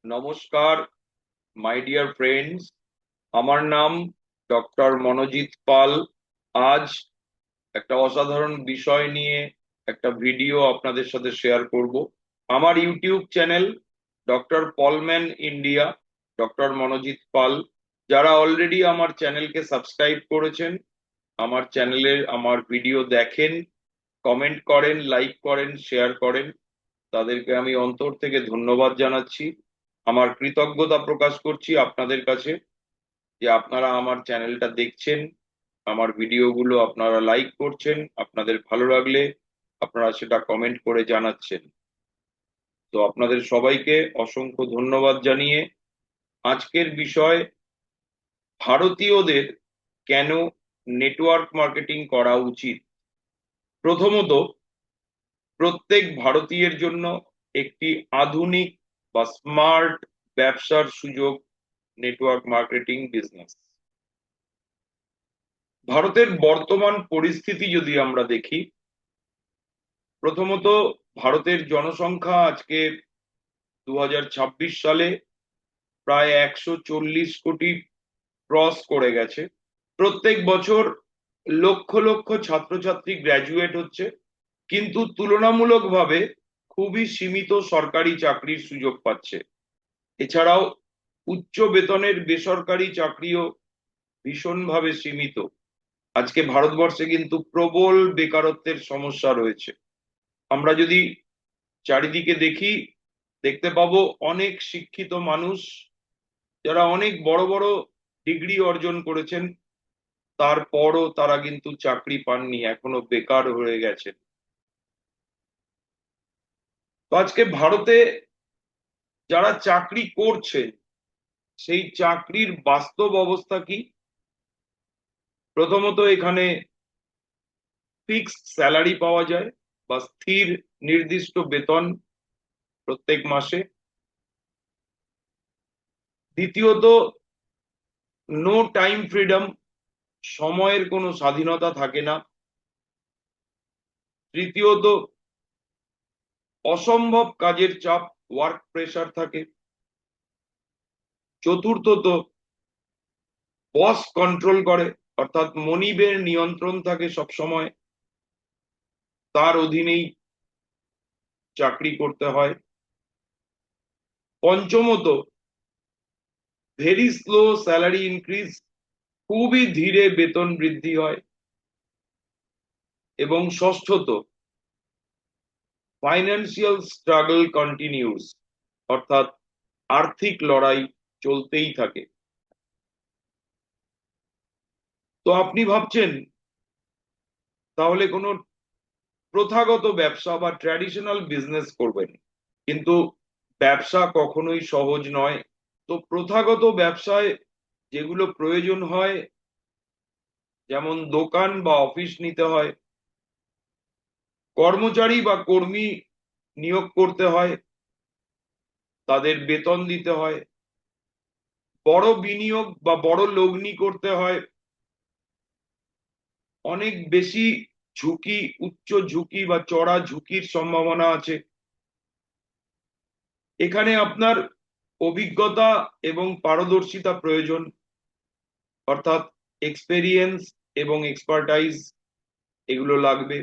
নমস্কার my dear friends, আমার নাম ডক্টর মনোজিৎ পাল। আজ একটা অসাধারণ বিষয় নিয়ে একটা ভিডিও আপনাদের সাথে শেয়ার করব। আমার ইউটিউব চ্যানেল ডক্টর পলম্যান ইন্ডিয়া, ডক্টর মনোজিৎ পাল। যারা অলরেডি আমার চ্যানেলকে সাবস্ক্রাইব করেছেন, আমার চ্যানেলের আমার ভিডিও দেখেন, কমেন্ট করেন, লাইক করেন, শেয়ার করেন, তাদেরকে আমি অন্তর থেকে ধন্যবাদ জানাচ্ছি। আমার কৃতজ্ঞতা প্রকাশ করছি আপনাদের কাছে যে আপনারা আমার চ্যানেলটা দেখছেন, আমার ভিডিওগুলো আপনারা লাইক করছেন, আপনাদের ভালো লাগলে আপনারা সেটা কমেন্ট করে জানাচ্ছেন। তো আপনাদের সবাইকে অসংখ্য ধন্যবাদ জানিয়ে আজকের বিষয়, ভারতীয়দের কেন নেটওয়ার্ক মার্কেটিং করা উচিত। প্রথমত, প্রত্যেক ভারতীয়ের জন্য একটি আধুনিক বা স্মার্ট ব্যবসার সুযোগ নেটওয়ার্ক মার্কেটিং বিজনেস। ভারতের বর্তমান পরিস্থিতি যদি আমরা দেখি, প্রথমত ভারতের জনসংখ্যা আজকে 2026 সালে প্রায় 140 কোটি ক্রস করে গেছে। প্রত্যেক বছর লক্ষ লক্ষ ছাত্রছাত্রী গ্র্যাজুয়েট হচ্ছে, কিন্তু তুলনামূলকভাবে খুবই সীমিত সরকারি চাকরির সুযোগ পাচ্ছে। এছাড়াও উচ্চ বেতনের বেসরকারি চাকরিও ভীষণভাবে সীমিত। আজকে ভারতবর্ষে কিন্তু প্রবল বেকারত্বের সমস্যা রয়েছে। আমরা যদি চারিদিকে দেখি, দেখতে পাবো অনেক শিক্ষিত মানুষ যারা অনেক বড় বড় ডিগ্রি অর্জন করেছেন, তারপরও তারা কিন্তু চাকরি পাননি, এখনো বেকার হয়ে গেছেন। তো আজকে ভারতে যারা চাকরি করছে, সেই চাকরির বাস্তব অবস্থা কি? প্রথমত, এখানে ফিক্সড স্যালারি পাওয়া যায় বা স্থির নির্দিষ্ট বেতন প্রত্যেক মাসে। দ্বিতীয়ত, নো টাইম ফ্রিডম, সময়ের কোনো স্বাধীনতা থাকে না। তৃতীয়ত, অসম্ভব কাজের চাপ, ওয়ার্ক প্রেশার থাকে। চতুর্থত, বস কন্ট্রোল করে, অর্থাৎ মনিবের নিয়ন্ত্রণ থাকে সব সময়, তার অধীনেই চাকরি করতে হয়। পঞ্চমত, ভেরি স্লো স্যালারি ইনক্রিজ, খুবই ধীরে বেতন বৃদ্ধি হয়। এবং ষষ্ঠত, ফাইন্যান্সিয়াল স্ট্রাগল কন্টিনিউস, অর্থাৎ আর্থিক লড়াই চলতেই থাকে। তো আপনি ভাবছেন তাহলে কোনো প্রথাগত ব্যবসা বা ট্র্যাডিশনাল বিজনেস করবেন, কিন্তু ব্যবসা কখনোই সহজ নয়। তো প্রথাগত ব্যবসায় যেগুলো প্রয়োজন হয়, যেমন দোকান বা অফিস নিতে হয়, কর্মচারী বা কর্মী নিয়োগ করতে হয়, তাদের বেতন দিতে হয়, বড় বিনিয়োগ বা বড় লগ্নি করতে হয়, অনেক বেশি ঝুঁকি, উচ্চ ঝুঁকি বা চড়া ঝুঁকির সম্ভাবনা আছে। এখানে আপনার অভিজ্ঞতা এবং পারদর্শিতা প্রয়োজন, অর্থাৎ এক্সপেরিয়েন্স এবং এক্সপার্টাইজ এগুলো লাগবে।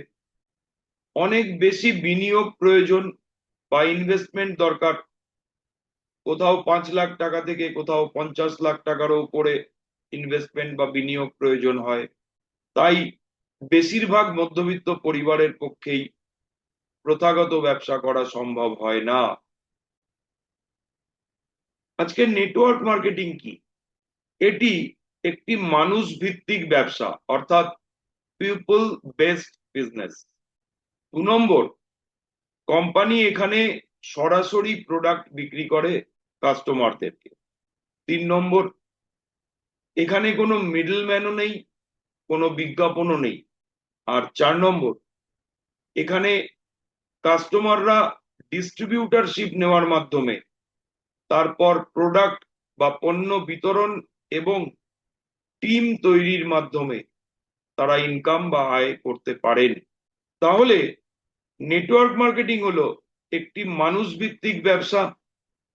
অনেক বেশি বিনিয়োগ প্রয়োজন বা ইনভেস্টমেন্ট দরকার। কোথাও 5 লাখ টাকা থেকে কোথাও 50 লাখ টাকারও উপরে ইনভেস্টমেন্ট বা বিনিয়োগ প্রয়োজন হয়। তাই বেশিরভাগ মধ্যবিত্ত পরিবারের পক্ষেই প্রথাগত ব্যবসা করা সম্ভব হয় না। আজকে নেটওয়ার্ক মার্কেটিং কি? এটি একটি মানুষ ভিত্তিক ব্যবসা, অর্থাৎ পিপল বেসড বিজনেস। 2 নম্বর, কোম্পানি এখানে সরাসরি প্রোডাক্ট বিক্রি করে কাস্টমারদেরকে। 3 নম্বর, এখানে কোনো মিডলম্যানও নেই, কোনো বিজ্ঞাপনও নেই। আর 4 নম্বর, এখানে কাস্টমাররা ডিস্ট্রিবিউটারশিপ নেওয়ার মাধ্যমে তারপর প্রোডাক্ট বা পণ্য বিতরণ এবং টিম তৈরির মাধ্যমে তারা ইনকাম বা আয় করতে পারেন। তাহলে নেটওয়ার্ক মার্কেটিং হলো একটি মানুষ ভিত্তিক ব্যবসা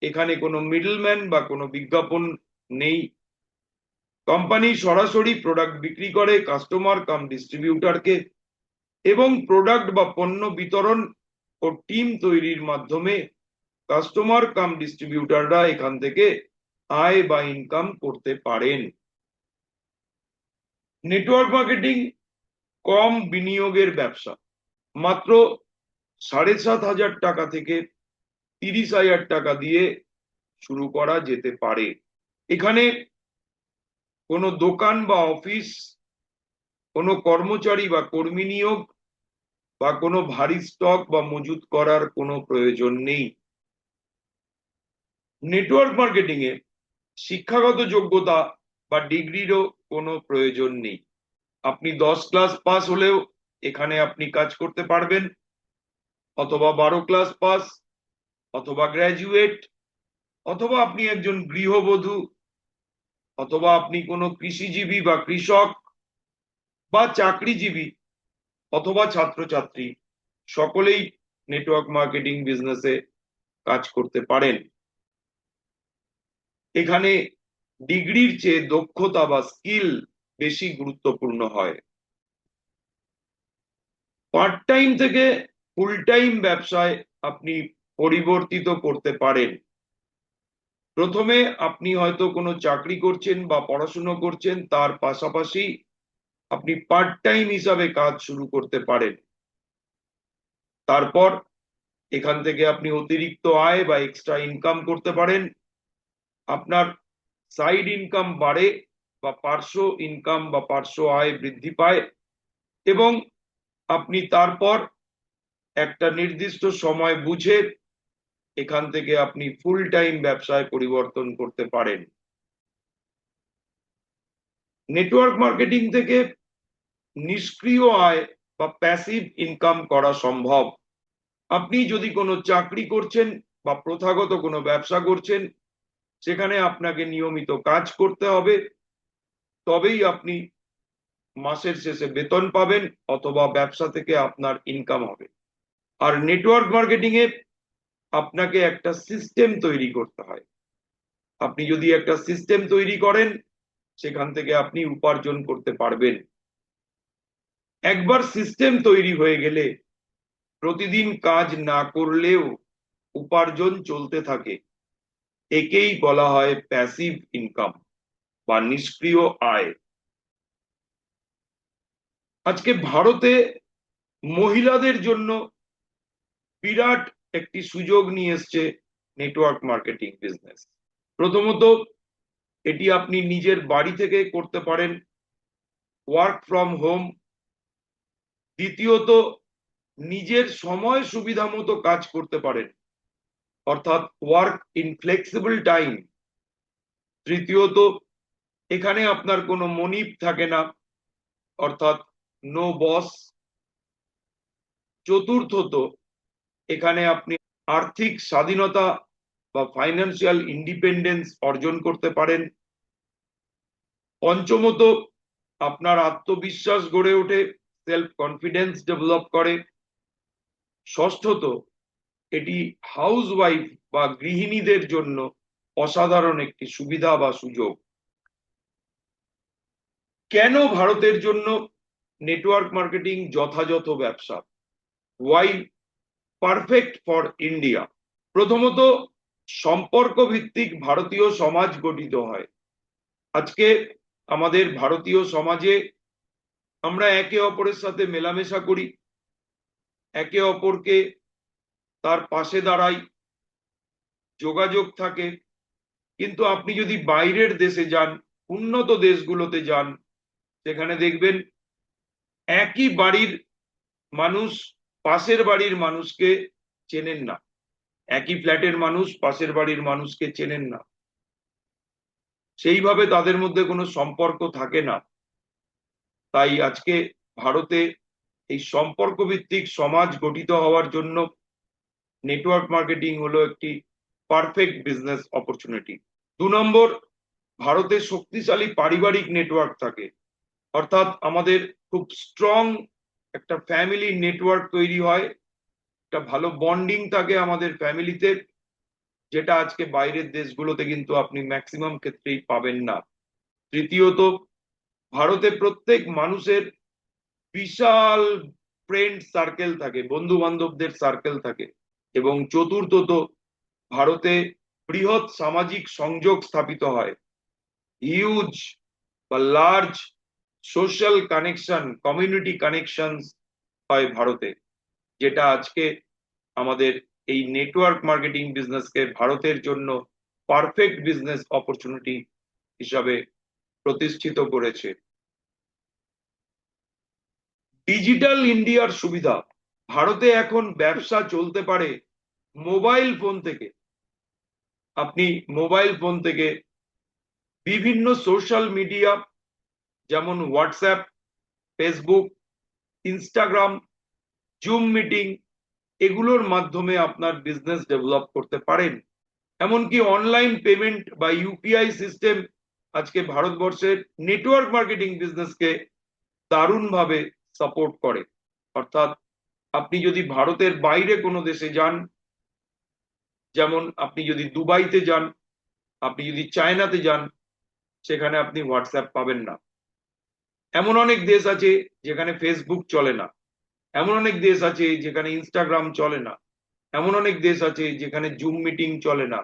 এখানে কোনো মিডলম্যান বা কোনো বিজ্ঞাপন নেই। কোম্পানি সরাসরি প্রোডাক্ট বিক্রি করে কাস্টমার কাম ডিস্ট্রিবিউটরকে, এবং প্রোডাক্ট বা পণ্য বিতরণ ও টিম তৈরির মাধ্যমে কাস্টমার কাম ডিস্ট্রিবিউটররা এখান থেকে আয় বা ইনকাম করতে পারেন। নেটওয়ার্ক মার্কেটিং কম বিনিয়োগের ব্যবসা। মাত্র 7,500 টাকা থেকে 30,000 টাকা দিয়ে শুরু করা যেতে পারে। এখানে কোনো দোকান বা অফিস, কোনো কর্মচারী বা কর্মী নিয়োগ বা কোনো ভারী স্টক বা মজুত করার কোনো প্রয়োজন নেই। নেটওয়ার্ক মার্কেটিং এ শিক্ষাগত যোগ্যতা বা ডিগ্রিরও কোনো প্রয়োজন নেই। আপনি 10 ক্লাস পাস হলেও এখানে আপনি কাজ করতে পারবেন, অথবা 12 ক্লাস পাস, অথবা গ্র্যাজুয়েট, অথবা আপনি একজন গৃহবধূ, অথবা আপনি কোনো কৃষিজীবী বা কৃষক বা চাকরিজীবী, অথবা ছাত্রছাত্রী, সকলেই নেটওয়ার্ক মার্কেটিং বিজনেসে কাজ করতে পারেন। এখানে ডিগ্রির চেয়ে দক্ষতা বা স্কিল বেশি গুরুত্বপূর্ণ হয়। পার্ট টাইম থেকে ফুল টাইম ব্যবসায় আপনি পরিবর্তিত করতে পারেন। প্রথমে আপনি হয়তো কোনো চাকরি করছেন বা পড়াশুনো করছেন, তার পাশাপাশি আপনি পার্ট টাইম হিসাবে কাজ শুরু করতে পারেন। তারপর এখান থেকে আপনি অতিরিক্ত আয় বা এক্সট্রা ইনকাম করতে পারেন। আপনার সাইড ইনকাম বাড়ে বা পার্শ্ব ইনকাম বা পার্শ্ব আয় বৃদ্ধি পায়, এবং আপনি তারপর একটা নির্দিষ্ট সময় বুঝে এখান থেকে আপনি ফুল টাইম ব্যবসায় পরিবর্তন করতে পারেন। নেটওয়ার্ক মার্কেটিং থেকে নিষ্ক্রিয় আয় বা প্যাসিভ ইনকাম করা সম্ভব। আপনি যদি কোনো চাকরি করছেন বা প্রথাগত কোনো ব্যবসা করছেন, সেখানে আপনাকে নিয়মিত কাজ করতে হবে, তবেই আপনি মাসের শেষে বেতন পাবেন অথবা ব্যবসা থেকে আপনার ইনকাম হবে। আর নেটওয়ার্ক মার্কেটিং এ আপনাকে একটা সিস্টেম তৈরি করতে হয়। আপনি যদি একটা সিস্টেম তৈরি করেন, সেখান থেকে আপনি উপার্জন করতে পারবেন। একবার সিস্টেম তৈরি হয়ে গেলে প্রতিদিন কাজ না করলেও উপার্জন চলতে থাকে। একেই বলা হয় প্যাসিভ ইনকাম বা নিষ্ক্রিয় আয়। আজকে ভারতে মহিলাদের জন্য বিরাট একটি সুযোগ নিয়ে এসছে নেটওয়ার্ক মার্কেটিং বিজনেস। প্রথমত, এটি আপনি নিজের বাড়ি থেকে করতে পারেন, ওয়ার্ক ফ্রম হোম। দ্বিতীয়ত, নিজের সময় সুবিধা মতো কাজ করতে পারেন, অর্থাৎ ওয়ার্ক ইন ফ্লেক্সিবল টাইম। তৃতীয়ত, এখানে আপনার কোনো মনিব থাকে না, অর্থাৎ নো বস। চতুর্থত, এখানে আপনি আর্থিক স্বাধীনতা বা ফাইন্যান্সিয়াল ইন্ডিপেন্ডেন্স অর্জন করতে পারেন। পঞ্চমত, আপনার আত্মবিশ্বাস গড়ে ওঠে, সেলফ কনফিডেন্স ডেভেলপ করে। ষষ্ঠত, এটি হাউসওয়াইফ বা গৃহিণীদের জন্য অসাধারণ একটি সুবিধা বা সুযোগ। কেন ভারতের জন্য নেটওয়ার্ক মার্কেটিং যথাযথ ব্যবসা? Why perfect for India? প্রথমত, সম্পর্ক ভিত্তিক ভারতীয় সমাজ গঠিত হয়। আজকে আমাদের ভারতীয় সমাজে আমরা একে অপরের সাথে মেলামেশা করি, একে অপরকে তার পাশে দাঁড়াই, যোগাযোগ থাকে। কিন্তু আপনি যদি বাইরের দেশে যান, উন্নত দেশগুলোতে যান, সেখানে দেখবেন একই বাড়ির মানুষ পাশের বাড়ির মানুষকে চেনেন না, একই ফ্ল্যাটের মানুষ পাশের বাড়ির মানুষকে চেনেন না। সেইভাবে তাদের মধ্যে কোনো সম্পর্ক থাকে না। তাই আজকে ভারতে এই সম্পর্ক ভিত্তিক সমাজ গঠিত হওয়ার জন্য নেটওয়ার্ক মার্কেটিং হলো একটি পারফেক্ট বিজনেস অপরচুনিটি। 2 নম্বর, ভারতে শক্তিশালী পারিবারিক নেটওয়ার্ক থাকে, অর্থাৎ আমাদের খুব স্ট্রং একটা ফ্যামিলি নেটওয়ার্ক তৈরি হয়, একটা ভালো বন্ডিং থাকে আমাদের ফ্যামিলিতে, যেটা আজকে বাইরের দেশগুলোতে কিন্তু আপনি ম্যাক্সিমাম ক্ষেত্রেই পাবেন না। তৃতীয়ত, ভারতে প্রত্যেক মানুষের বিশাল ফ্রেন্ড সার্কেল থাকে, বন্ধু বান্ধবদের সার্কেল থাকে। এবং চতুর্থত, ভারতে বৃহৎ সামাজিক সংযোগ স্থাপিত হয়, হিউজ বা large social connection, community connection হয় ভারতে, যেটা আজকে আমাদের এই নেটওয়ার্ক মার্কেটিং বিজনেসকে ভারতের জন্য পারফেক্ট বিজনেস অপরচুনিটি হিসাবে প্রতিষ্ঠিত করেছে। ডিজিটাল ইন্ডিয়ার সুবিধা, ভারতে এখন ব্যবসা চলতে পারে মোবাইল ফোন থেকে। আপনি মোবাইল ফোন থেকে বিভিন্ন সোশ্যাল মিডিয়া যেমন WhatsApp, Facebook, Instagram, zoom meeting, এগুলোর মাধ্যমে আপনার বিজনেস ডেভেলপ করতে পারেন। এমনকি অনলাইন পেমেন্ট বা ইউপিআই সিস্টেম আজকে ভারতবর্ষের নেটওয়ার্ক মার্কেটিং বিজনেসকে দারুণভাবে সাপোর্ট করে। অর্থাৎ আপনি যদি ভারতের বাইরে কোনো দেশে যান, যেমন আপনি যদি দুবাইতে যান, আপনি যদি চায়নাতে যান, সেখানে আপনি হোয়াটসঅ্যাপ পাবেন না। এমন অনেক দেশ আছে যেখানে ফেসবুক চলে না, এমন অনেক দেশ আছে যেখানে ইনস্টাগ্রাম চলে না, এমন অনেক দেশ আছে যেখানে জুম মিটিং চলে না,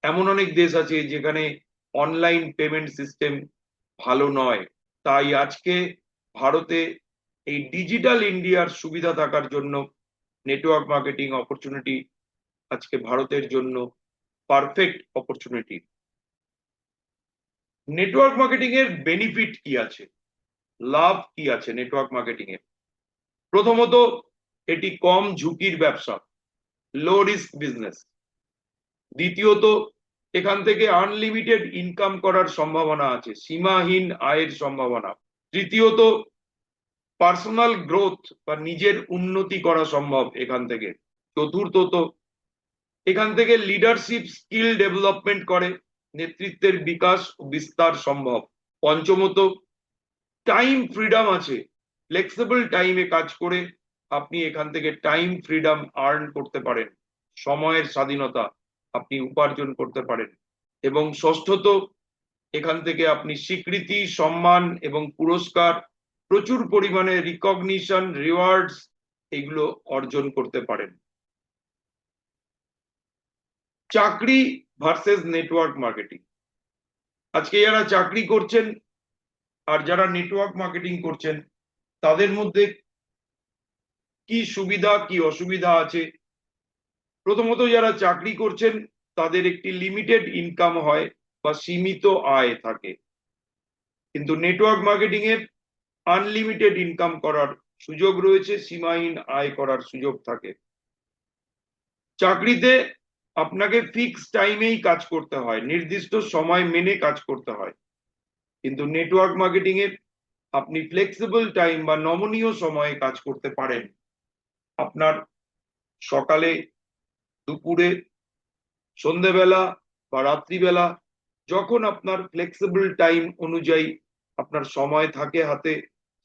এমন অনেক দেশ আছে যেখানে অনলাইন পেমেন্ট সিস্টেম ভালো নয়। তাই আজকে ভারতে এই ডিজিটাল ইন্ডিয়ার সুবিধা থাকার জন্য নেটওয়ার্ক মার্কেটিং অপরচুনিটি আজকে ভারতের জন্য পারফেক্ট অপরচুনিটি। নেটওয়ার্ক মার্কেটিং এর বেনিফিট কি আছে, লাভ কি আছে নেটওয়ার্ক মার্কেটিং এর? প্রথমত, এটি কম ঝুঁকির ব্যবসা, লো রিস্ক বিজনেস। দ্বিতীয়ত, এখান থেকে আনলিমিটেড ইনকাম করার সম্ভাবনা আছে, সীমাহীন আয়ের সম্ভাবনা। তৃতীয়ত, পার্সোনাল গ্রোথ বা নিজের উন্নতি করা সম্ভব এখান থেকে। চতুর্থত, এখান থেকে লিডারশিপ স্কিল ডেভেলপমেন্ট করে নেতৃত্বের বিকাশ ও বিস্তার সম্ভব। পঞ্চমত, টাইম ফ্রিডম আছে, ফ্লেক্সিবল টাইমে কাজ করে আপনি এখান থেকে টাইম ফ্রিডম আর্ন করতে পারেন, সময়ের স্বাধীনতা আপনি উপার্জন করতে পারেন। এবং ষষ্ঠত, এখান থেকে আপনি স্বীকৃতি, সম্মান এবং পুরস্কার, প্রচুর পরিমাণে রিকগনিশন, রিওয়ার্ডস, এগুলো অর্জন করতে পারেন। চাকরি ভার্সেস নেটওয়ার্ক মার্কেটিং। আজকে যারা চাকরি করছেন আর যারা নেটওয়ার্ক মার্কেটিং করছেন, তাদের মধ্যে কি সুবিধা কি অসুবিধা আছে? প্রথমত, যারা চাকরি করছেন তাদের একটি লিমিটেড ইনকাম হয় বা সীমিত আয় থাকে, কিন্তু নেটওয়ার্ক মার্কেটিং এ আনলিমিটেড ইনকাম করার সুযোগ রয়েছে, সীমাহীন আয় করার সুযোগ থাকে। চাকরিতে আপনাকে ফিক্স টাইমেই কাজ করতে হয়, নির্দিষ্ট সময় মেনে কাজ করতে হয়, কিন্তু নেটওয়ার্ক মার্কেটিং এ আপনি ফ্লেক্সিবল টাইম বা নমনীয় সময়ে কাজ করতে পারেন। আপনার সকালে, দুপুরে, সন্ধেবেলা বা রাত্রিবেলা, যখন আপনার ফ্লেক্সিবল টাইম অনুযায়ী আপনার সময় থাকে হাতে,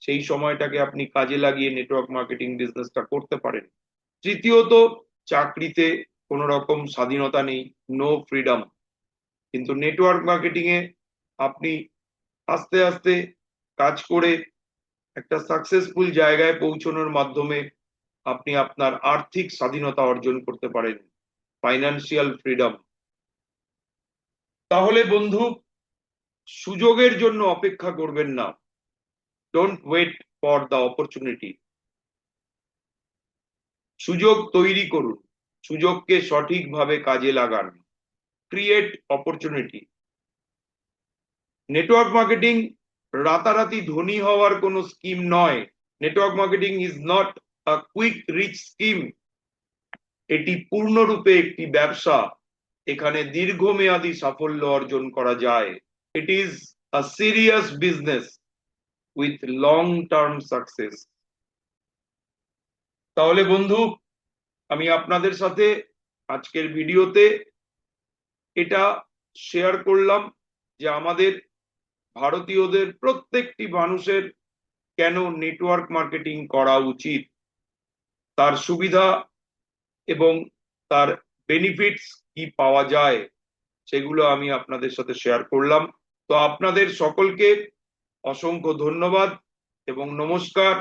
সেই সময়টাকে আপনি কাজে লাগিয়ে নেটওয়ার্ক মার্কেটিং বিজনেসটা করতে পারেন। তৃতীয়ত, চাকরিতে কোনো রকম স্বাধীনতা নেই, নো ফ্রিডম, কিন্তু নেটওয়ার্ক মার্কেটিং এ আপনি আস্তে আস্তে কাজ করে একটা সাকসেসফুল জায়গায় পৌঁছানোর মাধ্যমে আপনি আপনার আর্থিক স্বাধীনতা অর্জন করতে পারেন, ফাইন্যান্সিয়াল ফ্রিডম। তাহলে বন্ধু, সুযোগের জন্য অপেক্ষা করবেন না, don't wait for the opportunity. সুযোগ তৈরি করুন, সুযোগকে সঠিকভাবে কাজে লাগান, ক্রিয়েট অপরচুনিটি। নেটওয়ার্ক মার্কেটিং রাতারাতি ধনী হওয়ার কোনো স্কিম নয়। Network marketing is not a quick rich scheme. এটি পূর্ণরূপে একটি ব্যবসা, এখানে দীর্ঘমেয়াদী সাফল্য অর্জন করা যায়। It is a serious business with long term success. তাহলে বন্ধু, আমি আপনাদের সাথে আজকের ভিডিওতে এটা শেয়ার করলাম যে আমাদের ভারতীয়দের প্রত্যেকটি মানুষের কেন নেটওয়ার্ক মার্কেটিং করা উচিত, তার সুবিধা এবং তার বেনিফিটস কি পাওয়া যায় সেগুলো আমি আপনাদের সাথে শেয়ার করলাম। তো আপনাদের সকলকে অসংখ্য ধন্যবাদ এবং নমস্কার।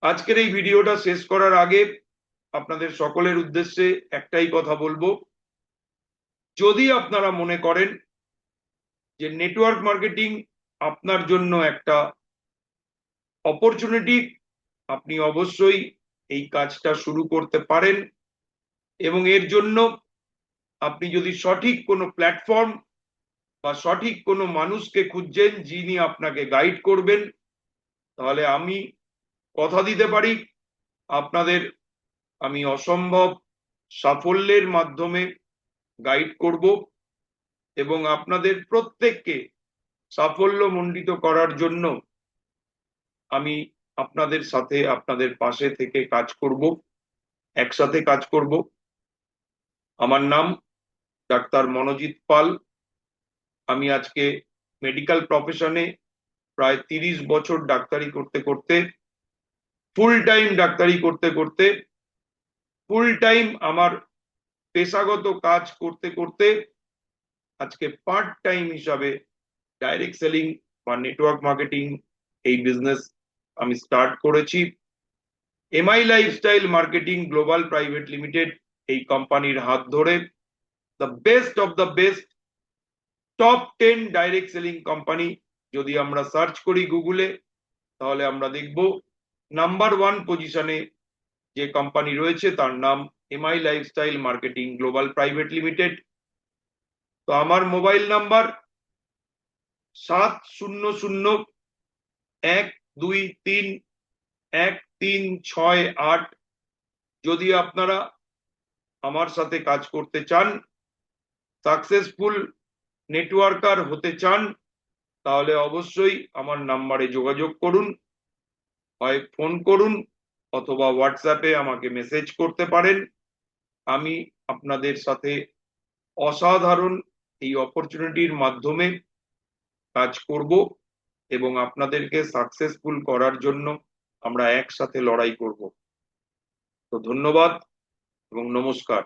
আজকের এই ভিডিওটা শেষ করার আগে আপনাদের সকলের উদ্দেশ্যে একটাই কথা বলবো, যদি আপনারা মনে করেন যে নেটওয়ার্ক মার্কেটিং আপনার জন্য একটা অপরচুনিটি, আপনি অবশ্যই এই কাজটা শুরু করতে পারেন। এবং এর জন্য আপনি যদি সঠিক কোনো প্ল্যাটফর্ম বা সঠিক কোনো মানুষকে খুঁজছেন যিনি আপনাকে গাইড করবেন, তাহলে আমি কথা দিতে পারি আপনাদের আমি অসম্ভব সাফল্যের মাধ্যমে গাইড করব এবং আপনাদের প্রত্যেককে সাফল্যমণ্ডিত করার জন্য আমি আপনাদের সাথে আপনাদের পাশে থেকে কাজ করব, একসাথে কাজ করব। আমার নাম ডাক্তার মনোজিৎ পাল। আমি আজকে মেডিকেল প্রফেশনে প্রায় 30 বছর ডাক্তারি করতে করতে, ফুল টাইম ডাক্তারি করতে করতে, ফুল টাইম আমার পেশাগত কাজ করতে করতে আজকে পার্ট টাইম হিসাবে ডাইরেক্ট সেলিং বা নেটওয়ার্ক মার্কেটিং এই বিজনেস আমি স্টার্ট করেছি। MI lifestyle marketing global private limited এই কোম্পানির হাত ধরে the best of the best top 10 direct selling company যদি আমরা সার্চ করি গুগলে, তাহলে আমরা দেখব নাম্বার 1 পজিশনে যে কোম্পানি রয়েছে তার নাম MI lifestyle marketing global private limited. তো আমার মোবাইল নাম্বার 7001231368। যদি আপনারা আমার সাথে কাজ করতে চান, সাকসেসফুল নেটওয়ার্কার হতে চান, তাহলে অবশ্যই আমার নাম্বারে যোগাযোগ করুন, হয় ফোন করুন অথবা হোয়াটসঅ্যাপে আমাকে মেসেজ করতে পারেন। আমি আপনাদের সাথে অসাধারণ এই অপরচুনিটির মাধ্যমে কাজ করব এবং আপনাদেরকে সাকসেসফুল করার জন্য আমরা একসাথে লড়াই করব। তো ধন্যবাদ এবং নমস্কার।